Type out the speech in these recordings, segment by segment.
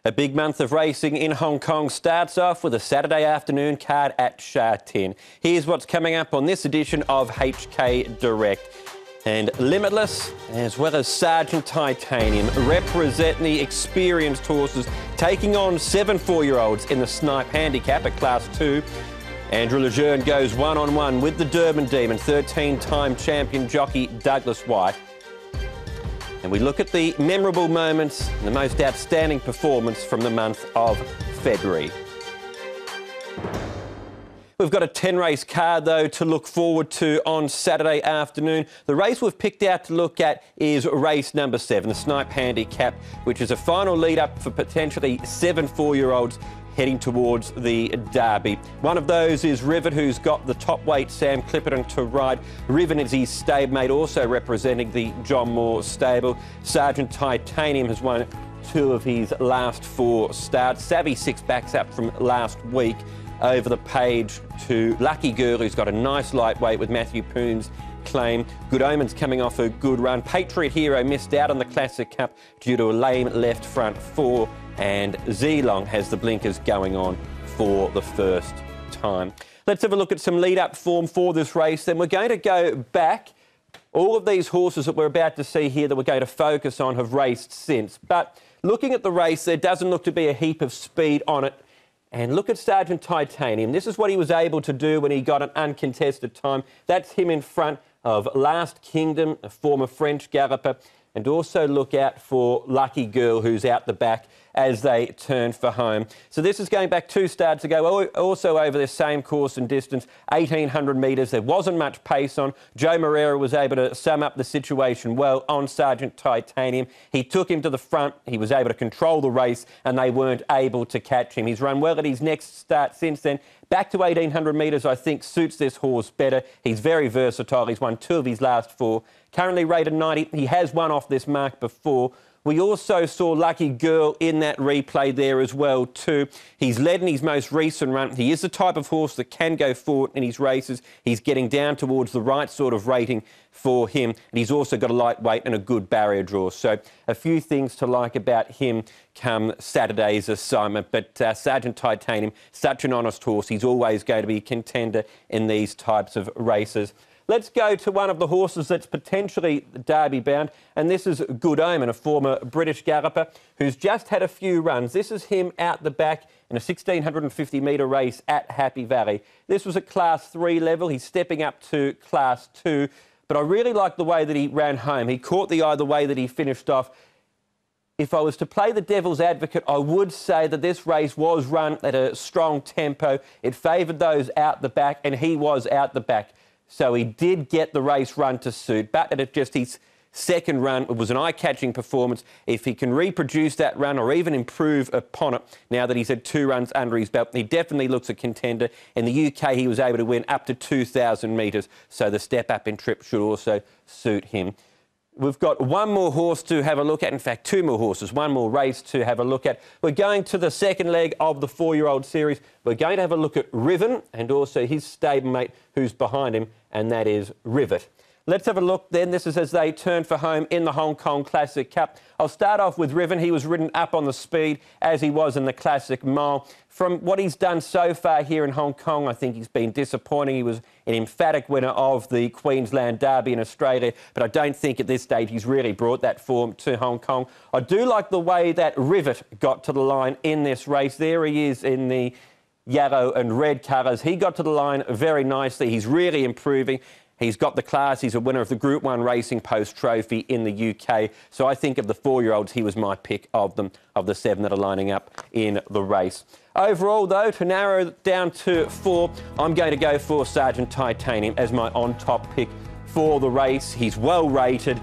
A big month of racing in Hong Kong starts off with a Saturday afternoon card at Sha Tin. Here's what's coming up on this edition of HK Direct. And Limitless, as well as Sergeant Titanium, represent the experienced horses, taking on 7 4-year-olds in the Snipe handicap at Class 2. Andrew Lejeune goes one-on-one with the Durban Demon, 13-time champion jockey Douglas White. And we look at the memorable moments and the most outstanding performance from the month of February. We've got a 10-race card, though, to look forward to on Saturday afternoon. The race we've picked out to look at is race number 7, the Snipe Handicap, which is a final lead-up for potentially 7 4-year-olds heading towards the Derby. One of those is Rivet, who's got the top weight Sam Clipperton to ride. Rivet is his stablemate, also representing the John Moore stable. Sergeant Titanium has won 2 of his last 4 starts. Savvy 6 backs up from last week. Over the page to Lucky Girl, who's got a nice lightweight with Matthew Poon's claim. Good Omen's coming off a good run. Patriot Hero missed out on the Classic Cup due to a lame left front 4. And Zeelong has the blinkers going on for the first time. Let's have a look at some lead-up form for this race. Then we're going to go back. All of these horses that we're about to see here that we're going to focus on have raced since. But looking at the race, there doesn't look to be a heap of speed on it. And look at Sergeant Titanium. This is what he was able to do when he got an uncontested time. That's him in front of Last Kingdom, a former French galloper. And also look out for Lucky Girl, who's out the back as they turn for home. So this is going back 2 starts ago, also over this same course and distance, 1,800 metres. There wasn't much pace on. Joe Moreira was able to sum up the situation well on Sergeant Titanium. He took him to the front. He was able to control the race, and they weren't able to catch him. He's run well at his next start since then. Back to 1,800 metres, I think, suits this horse better. He's very versatile. He's won 2 of his last 4. Currently rated 90. He has won off this mark before. We also saw Lucky Girl in that replay there as well too. He's led in his most recent run. He is the type of horse that can go forward in his races. He's getting down towards the right sort of rating for him. And he's also got a lightweight and a good barrier draw. So a few things to like about him come Saturday's assignment. But Sergeant Titanium, such an honest horse. He's always going to be a contender in these types of races. Let's go to one of the horses that's potentially Derby-bound, and this is Good Omen, a former British galloper who's just had a few runs. This is him out the back in a 1,650-metre race at Happy Valley. This was at Class 3 level. He's stepping up to Class 2, but I really like the way that he ran home. He caught the eye the way that he finished off. If I was to play the devil's advocate, I would say that this race was run at a strong tempo. It favoured those out the back, and he was out the back. So he did get the race run to suit, but at just his second run, it was an eye-catching performance. If he can reproduce that run or even improve upon it, now that he's had 2 runs under his belt, he definitely looks a contender. In the UK, he was able to win up to 2,000 metres, so the step up in trip should also suit him. We've got one more horse to have a look at. In fact, 2 more horses, one more race to have a look at. We're going to the second leg of the 4-year-old series. We're going to have a look at Riven and also his stablemate who's behind him, and that is Rivet. Let's have a look then. This is as they turn for home in the Hong Kong Classic Cup. I'll start off with Riven. He was ridden up on the speed as he was in the Classic Mile. From what he's done so far here in Hong Kong, I think he's been disappointing. He was an emphatic winner of the Queensland Derby in Australia, but I don't think at this stage he's really brought that form to Hong Kong. I do like the way that Rivet got to the line in this race. There he is in the yellow and red colours. He got to the line very nicely. He's really improving. He's got the class. He's a winner of the Group 1 Racing Post Trophy in the UK. So I think of the 4-year-olds, he was my pick of them, of the 7 that are lining up in the race. Overall, though, to narrow it down to 4, I'm going to go for Sergeant Titanium as my on-top pick for the race. He's well rated.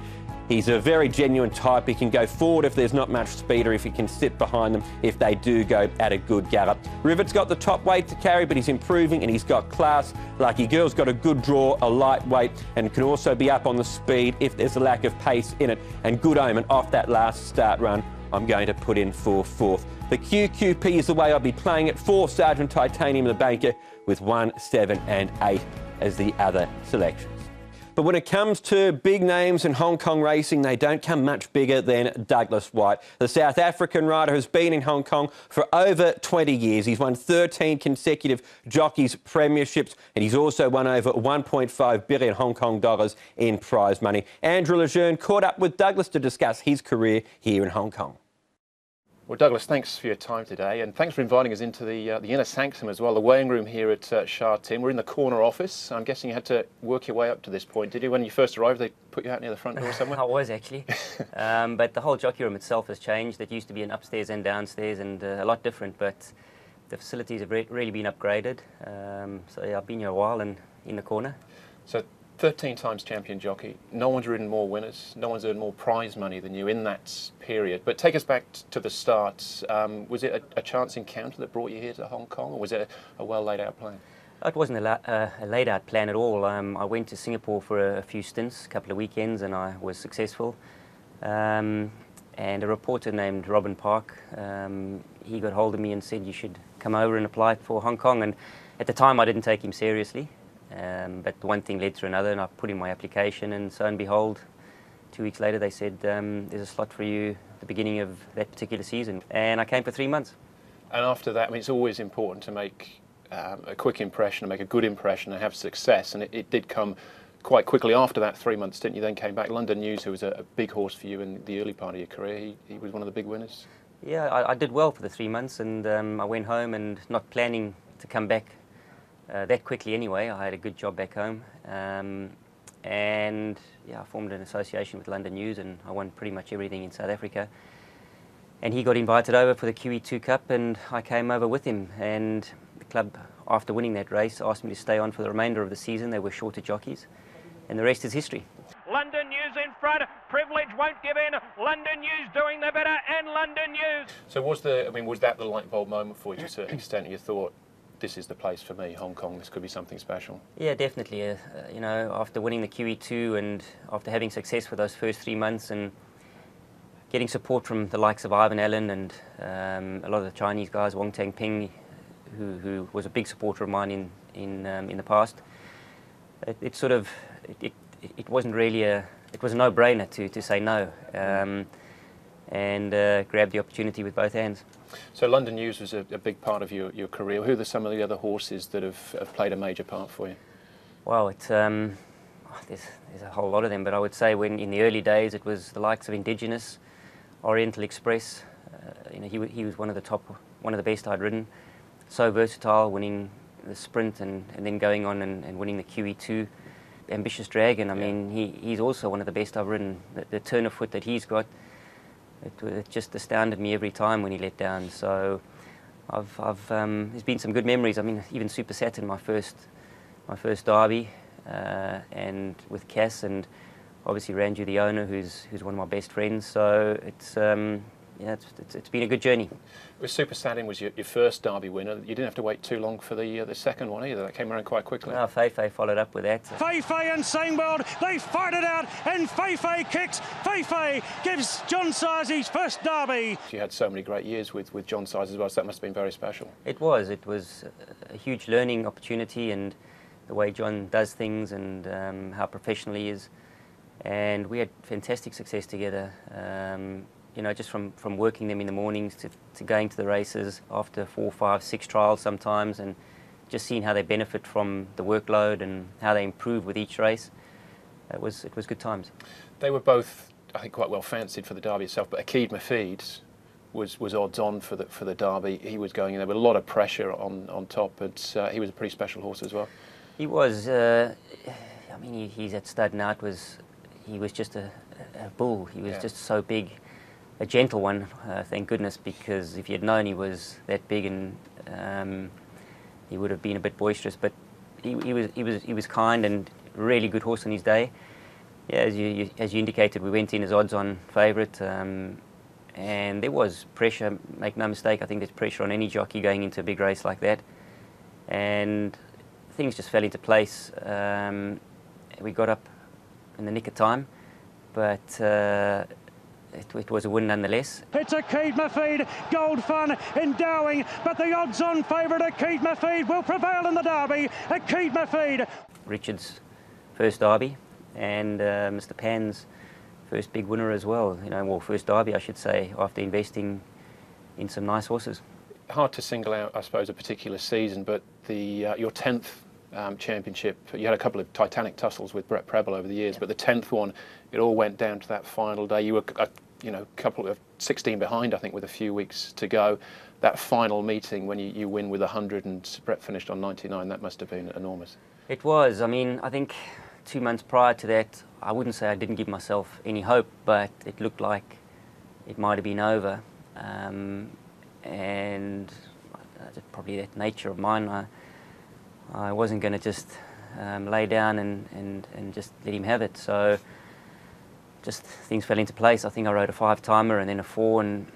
He's a very genuine type. He can go forward if there's not much speed, or if he can sit behind them if they do go at a good gallop. Rivet's got the top weight to carry, but he's improving and he's got class. Lucky Girl's got a good draw, a lightweight, and can also be up on the speed if there's a lack of pace in it. And Good Omen off that last start run, I'm going to put in for 4th. The QQP is the way I'll be playing it for Sergeant Titanium the banker, with 1, 7 and 8 as the other selections. But when it comes to big names in Hong Kong racing, they don't come much bigger than Douglas White. The South African rider has been in Hong Kong for over 20 years. He's won 13 consecutive jockeys premierships, and he's also won over 1.5 billion Hong Kong dollars in prize money. Andrew Lejeune caught up with Douglas to discuss his career here in Hong Kong. Well, Douglas, thanks for your time today, and thanks for inviting us into the inner sanctum as well, the weighing room here at Sha Tin. We're in the corner office. I'm guessing you had to work your way up to this point, did you? When you first arrived, they put you out near the front door somewhere? I was actually, but the whole jockey room itself has changed. It used to be an upstairs and downstairs, and a lot different, but the facilities have really been upgraded. So yeah, I've been here a while and in the corner. So 13 times champion jockey, no one's ridden more winners, no one's earned more prize money than you in that period. But take us back to the start. Was it a chance encounter that brought you here to Hong Kong, or was it a well laid out plan? It wasn't a laid out plan at all. I went to Singapore for a few stints, a couple of weekends, and I was successful. And a reporter named Robin Park, he got hold of me and said you should come over and apply for Hong Kong. And at the time I didn't take him seriously. But one thing led to another, and I put in my application, and so and behold, 2 weeks later they said there's a slot for you at the beginning of that particular season, and I came for 3 months. And after that, I mean, it's always important to make a quick impression, and make a good impression, and have success, and it did come quite quickly after that 3 months, didn't you? Then came back. London News, who was a big horse for you in the early part of your career, he was one of the big winners. Yeah, I did well for the 3 months, and I went home and not planning to come back that quickly anyway. I had a good job back home, and yeah, I formed an association with London News, and I won pretty much everything in South Africa. And he got invited over for the QE2 Cup, and I came over with him. And the club, after winning that race, asked me to stay on for the remainder of the season. They were shorter jockeys, and the rest is history. London News in front, Privilege won't give in, London News doing the better, and London News. So was that the light bulb moment for you to a certain extent? You thought, this is the place for me, Hong Kong, this could be something special? Yeah, definitely. You know, after winning the QE2 and after having success for those first 3 months and getting support from the likes of Ivan Allen and a lot of the Chinese guys, Wong Tang Ping, who was a big supporter of mine in the past, it wasn't really it was a no-brainer to say no, and grab the opportunity with both hands. So London News was a big part of your career. Who are some of the other horses that have played a major part for you? Well, there's a whole lot of them, but I would say when in the early days it was the likes of Indigenous, Oriental Express. You know, he was one of the best I'd ridden. So versatile, winning the sprint and then going on and winning the QE2. Ambitious Dragon, I mean, he's also one of the best I've ridden. The turn of foot that he's got, it just astounded me every time when he let down. So there's been some good memories. I mean, even Super Saturn, my first derby, and with Cass, and obviously Ranju, the owner, who's one of my best friends. So it's been a good journey. With Super Saturn was your first derby winner. You didn't have to wait too long for the second one either. That came around quite quickly. No, Fei Fei followed up with that. Fei Fei and Sangbold, they fight it out, and Fei Fei kicks. Fei Fei gives John Size his first derby. You had so many great years with John Size as well, so that must have been very special. It was a huge learning opportunity, and the way John does things and how professional he is. And we had fantastic success together. You know, just from working them in the mornings to going to the races after 4, 5, 6 trials sometimes, and just seeing how they benefit from the workload and how they improve with each race. It was good times. They were both, I think, quite well fancied for the derby itself, but Akid Mafid was odds on for the derby. He was going in there with a lot of pressure on top, but he was a pretty special horse as well. He was. I mean, he's at stud now. He was just a bull. He was just so big. A gentle one, thank goodness, because if you had known he was that big, and he would have been a bit boisterous. But he was kind and really good horse on his day. Yeah, as you indicated, we went in as odds-on favourite, and there was pressure. Make no mistake, I think there's pressure on any jockey going into a big race like that, and things just fell into place. We got up in the nick of time, but. It was a win nonetheless. It's Akid Mafid, Gold Fun, Endowing, but the odds-on favourite Akid Mafid will prevail in the derby. Akid Mafid. Richard's first derby, and Mr. Pan's first big winner as well. You know, well, first derby, I should say, after investing in some nice horses. Hard to single out, I suppose, a particular season, but your 10th championship, you had a couple of titanic tussles with Brett Preble over the years, but the 10th one, it all went down to that final day. You were, couple of 16 behind, I think, with a few weeks to go. That final meeting when you win with 100 and Brett finished on 99, that must have been enormous. It was. I mean, I think 2 months prior to that, I wouldn't say I didn't give myself any hope, but it looked like it might have been over. And probably that nature of mine, I wasn't going to just lay down and just let him have it. So just things fell into place. I think I rode a 5-timer and then a 4, and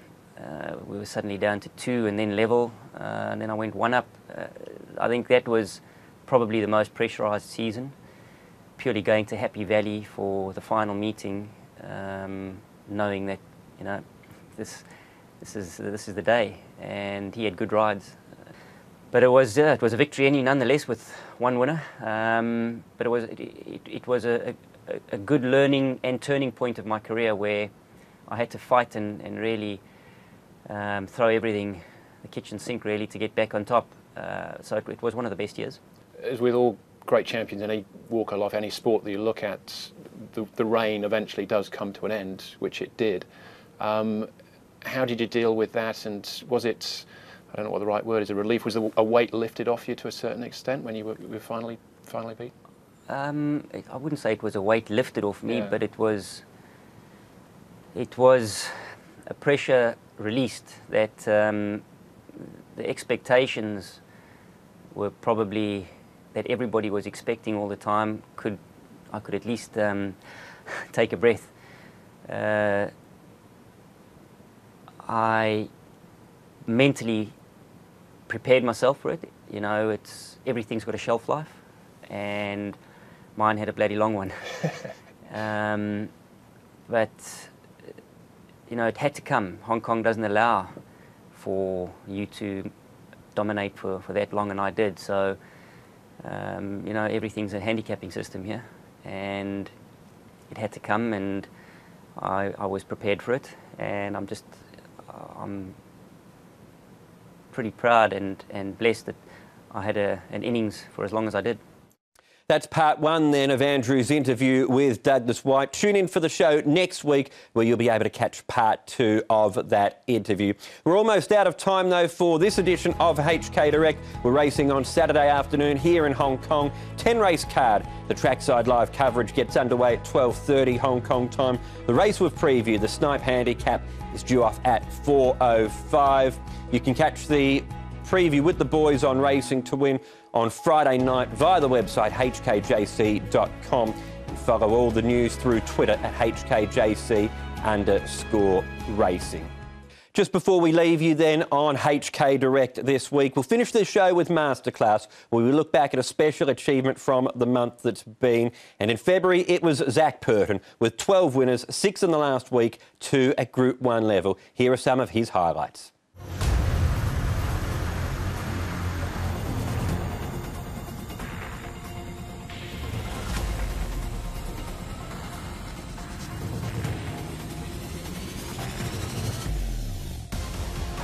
we were suddenly down to 2 and then level, and then I went 1 up. I think that was probably the most pressurised season, purely going to Happy Valley for the final meeting, knowing that, you know, this is the day, and he had good rides. But it was a victory nonetheless with 1 winner. But it was a good learning and turning point of my career where I had to fight and really throw everything, the kitchen sink really, to get back on top. So it was one of the best years. As with all great champions in any walk of life, any sport that you look at, the reign eventually does come to an end, which it did. How did you deal with that, and was it, I don't know what the right word is, a relief? Was a weight lifted off you to a certain extent when you were finally beat? I wouldn't say it was a weight lifted off me, Yeah. but it was a pressure released that the expectations were probably that everybody was expecting all the time. I could at least take a breath. I mentally prepared myself for it. You know, everything's got a shelf life, and mine had a bloody long one. But you know, it had to come. Hong Kong doesn't allow for you to dominate for that long, and I did. So you know, everything's a handicapping system here, and it had to come, and I was prepared for it, and I'm pretty proud and blessed that I had an innings for as long as I did. That's part 1 then of Andrew's interview with Douglas White. Tune in for the show next week where you'll be able to catch part 2 of that interview. We're almost out of time though for this edition of HK Direct. We're racing on Saturday afternoon here in Hong Kong. 10 race card. The trackside live coverage gets underway at 12:30 Hong Kong time. The race we've previewed, the Snipe Handicap, is due off at 4:05. You can catch the preview with the boys on Racing to Win on Friday night via the website hkjc.com, and follow all the news through Twitter at hkjc_racing. Just before we leave you then on HK Direct this week, we'll finish the show with Masterclass, where we look back at a special achievement from the month that's been. And in February, it was Zach Purton with 12 winners, 6 in the last week, 2 at Group 1 level. Here are some of his highlights.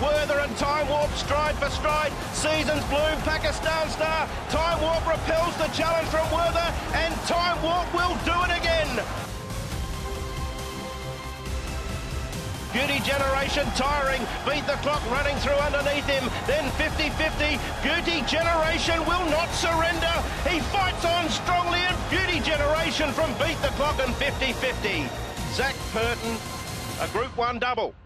Werther and Time Warp stride for stride. Seasons Bloom, Pakistan Star. Time Warp repels the challenge from Werther, and Time Warp will do it again. Beauty Generation tiring, beat the clock running through underneath him, then 50-50. Beauty Generation will not surrender. He fights on strongly, and Beauty Generation from beat the clock and 50-50. Zach Purton, a Group 1 double.